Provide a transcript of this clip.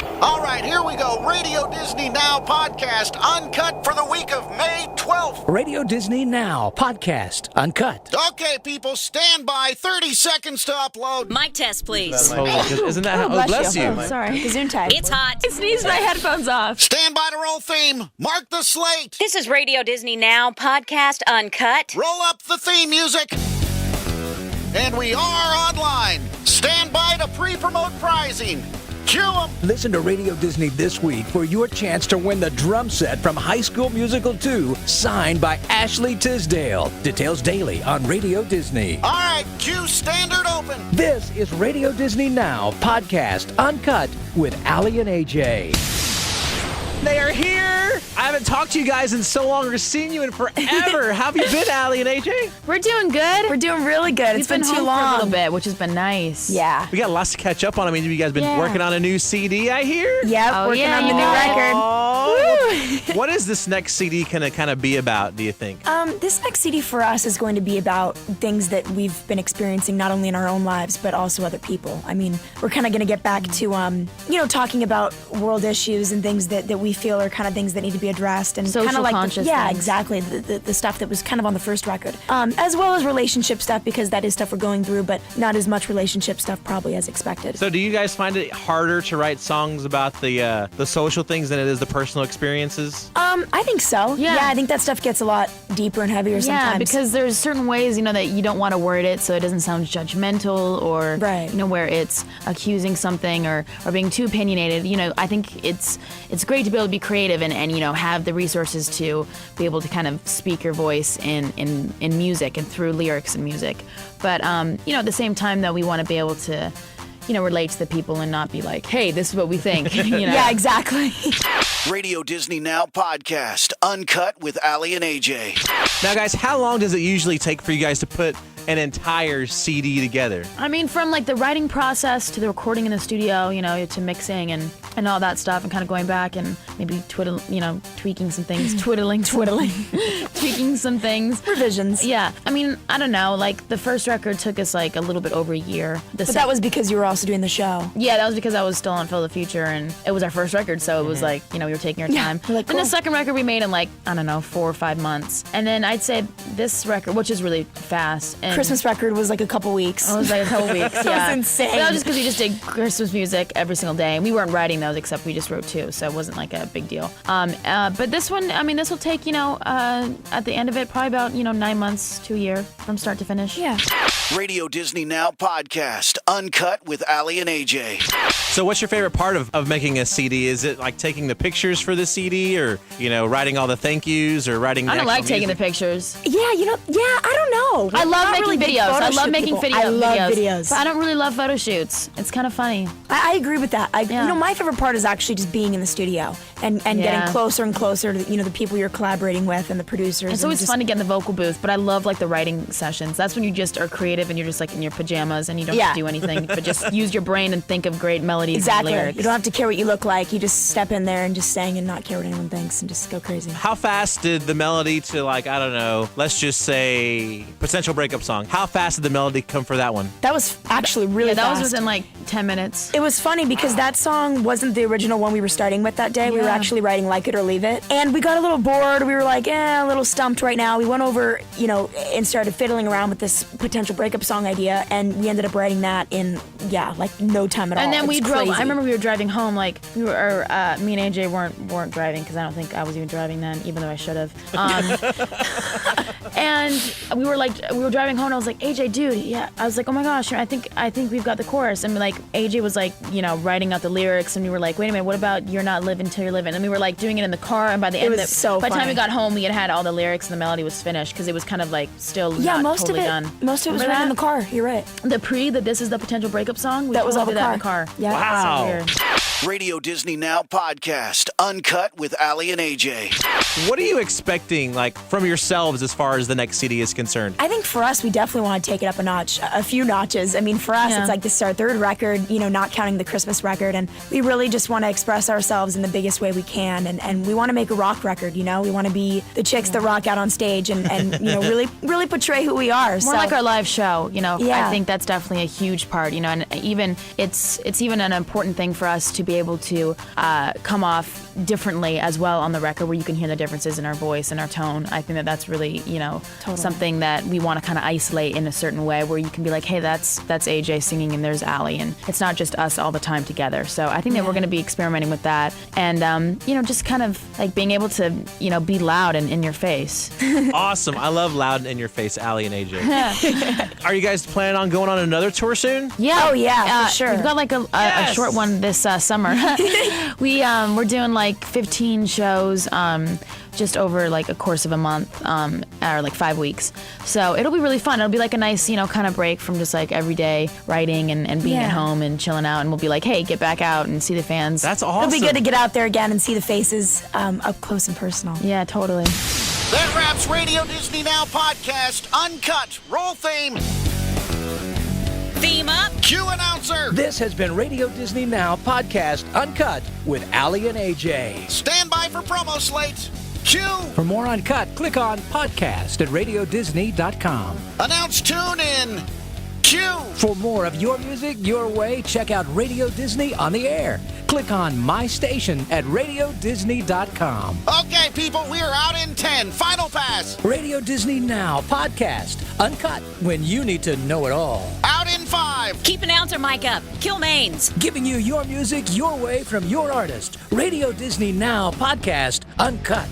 All right, here we go. Radio Disney Now podcast, uncut for the week of May 12th. Radio Disney Now podcast, uncut. Okay, people, stand by. 30 seconds to upload. Mic test, please. Isn't that how? Oh, bless you. Oh, sorry. Gesundheit. It's hot. I sneezed my headphones off. Stand by to roll theme. Mark the slate. This is Radio Disney Now podcast, uncut. Roll up the theme music. And we are online. Stand by to pre-promote prizing. Cue 'em. Listen to Radio Disney this week for your chance to win the drum set from High School Musical 2, signed by Ashley Tisdale. Details daily on Radio Disney. All right, cue standard open. This is Radio Disney Now podcast, uncut with Allie and AJ. They are here. I haven't talked to you guys in so long or seen you in forever. How have you been, Allie and AJ? We're doing good. We're doing really good. It's been too home long. for a little bit, which has been nice. Yeah. We got lots to catch up on. I mean, have you guys been working on a new CD, I hear? Yep, working on the new record. Oh, what is this next CD going to kind of be about, do you think? This next CD for us is going to be about things that we've been experiencing not only in our own lives, but also other people. I mean, we're kind of going to get back to, talking about world issues and things that we feel are kind of things that need to be addressed. And Social kind of like conscious yeah, things. exactly. The stuff that was kind of on the first record. As well as relationship stuff, because that is stuff we're going through, but not as much relationship stuff probably as expected. So do you guys find it harder to write songs about the social things than it is the personal experiences? I think so. Yeah. I think that stuff gets a lot deeper and heavier sometimes. Yeah, because there's certain ways, that you don't want to word it so it doesn't sound judgmental or, Right. where it's accusing something or being too opinionated. I think it's great to be able to be creative and have the resources to be able to kind of speak your voice in music and through lyrics and music. But, at the same time, though, we want to be able to, relate to the people and not be like, hey, this is what we think. Yeah, exactly. Radio Disney Now podcast, uncut with Allie and AJ. Now, guys, how long does it usually take for you guys to put an entire CD together? I mean, from like the writing process to the recording in the studio, to mixing and all that stuff, and kind of going back and maybe tweaking some things, twiddling, tweaking some things, Revisions. Yeah, I mean, I don't know. Like the first record took us like a little bit over a year. But that was because you were also doing the show. Yeah, that was because I was still on Phil the Future, and it was our first record, so it was like, we were taking our time. like, And cool. the second record we made in 4 or 5 months. And then I'd say this record, which is really fast. And Christmas record was like a couple weeks. it was like a couple weeks. That Yeah. was insane. But that was just because we just did Christmas music every single day, and we weren't writing those except we just wrote 2, so it wasn't like a big deal. But this one, I mean, this will take at the end of it probably about 9 months to a year from start to finish. Yeah. Radio Disney Now podcast, uncut with Allie and AJ. So what's your favorite part of making a CD? Is it like taking the pictures for the CD or, writing all the thank yous or writing the I don't actual like taking the music? pictures. I don't know. I love Not making really big videos. photo I love shoot making people. I love videos. But I don't really love photo shoots. It's kind of funny. I agree with that. Yeah. My favorite part is actually just being in the studio and Yeah. getting closer and closer to the people you're collaborating with and the producers. It's and always just, fun to get in the vocal booth, but I love like the writing sessions. That's when you just are creative and you're just like in your pajamas and you don't have to do anything, but just use your brain and think of great melodies Exactly. and lyrics. You don't have to care what you look like. You just step in there and just sing and not care what anyone thinks and just go crazy. How fast did the melody to let's just say potential breakup song. How fast did the melody come for that one? That was actually really that fast. was within like 10 minutes. It was funny because that song wasn't the original one we were starting with that day. We were Yeah. actually writing Like It or Leave It. And we got a little bored. We were like, a little stumped right now. We went over, and started fiddling around with this potential breakup song idea. And we ended up writing that in, no time at all. And then It we was drove. crazy. I remember we were driving home. Me and AJ weren't driving because I don't think I was even driving then, even though I should have. And we were driving home. And I was like, AJ, dude, yeah. I was like, oh my gosh, I think we've got the chorus. And AJ was writing out the lyrics, and we were like, wait a minute, what about you're not living till you're living? And we were doing it in the car. And by the end of was by the time funny. we got home, we had all the lyrics and the melody was finished because it was kind of still not most totally of it, done. Most of it was Remember written in that? the car. You're right. The This Is the Potential Breakup song. We That was all totally the did that in the car. Yeah. Wow. So weird. Radio Disney Now podcast, uncut with Allie and AJ. What are you expecting from yourselves as far as the next CD is concerned? I think for us, we definitely want to take it up a notch, a few notches. I mean, for us, Yeah. it's this is our third record, not counting the Christmas record. And we really just want to express ourselves in the biggest way we can. And we want to make a rock record, We want to be the chicks that rock out on stage and really portray who we are. More like our live show, Yeah. I think that's definitely a huge part, and even it's even an important thing for us to be be able to come off differently as well on the record, where you can hear the differences in our voice and our tone. I think that that's really, something that we want to kind of isolate in a certain way, where you can be like, hey, that's AJ singing and there's Allie, and it's not just us all the time together. So I think that we're going to be experimenting with that, and just kind of like being able to be loud and in your face. Awesome. I love loud and in your face, Allie and AJ. Are you guys planning on going on another tour soon? Yeah. Oh, yeah, for sure. We've got like a short one this summer. We're doing like 15 shows just over like a course of a month or like 5 weeks. So it'll be really fun. It'll be like a nice, kind of break from just like everyday writing and being at home and chilling out. And we'll be like, hey, get back out and see the fans. That's awesome. It'll be good to get out there again and see the faces up close and personal. Yeah, totally. That wraps Radio Disney Now podcast Uncut. Roll theme. Theme up. Cue announcer. This has been Radio Disney Now Podcast Uncut with Allie and AJ. Stand by for promo slate. Cue. For more Uncut, click on podcast at radiodisney.com. Announce tune in. Cue. For more of your music your way, check out Radio Disney on the air. Click on My Station at radiodisney.com. Okay, people, we are out in 10. Final pass. Radio Disney Now Podcast Uncut, when you need to know it all. Out in 5. Keep announcer mic up. Kill mains. Giving you your music your way from your artist. Radio Disney Now Podcast Uncut.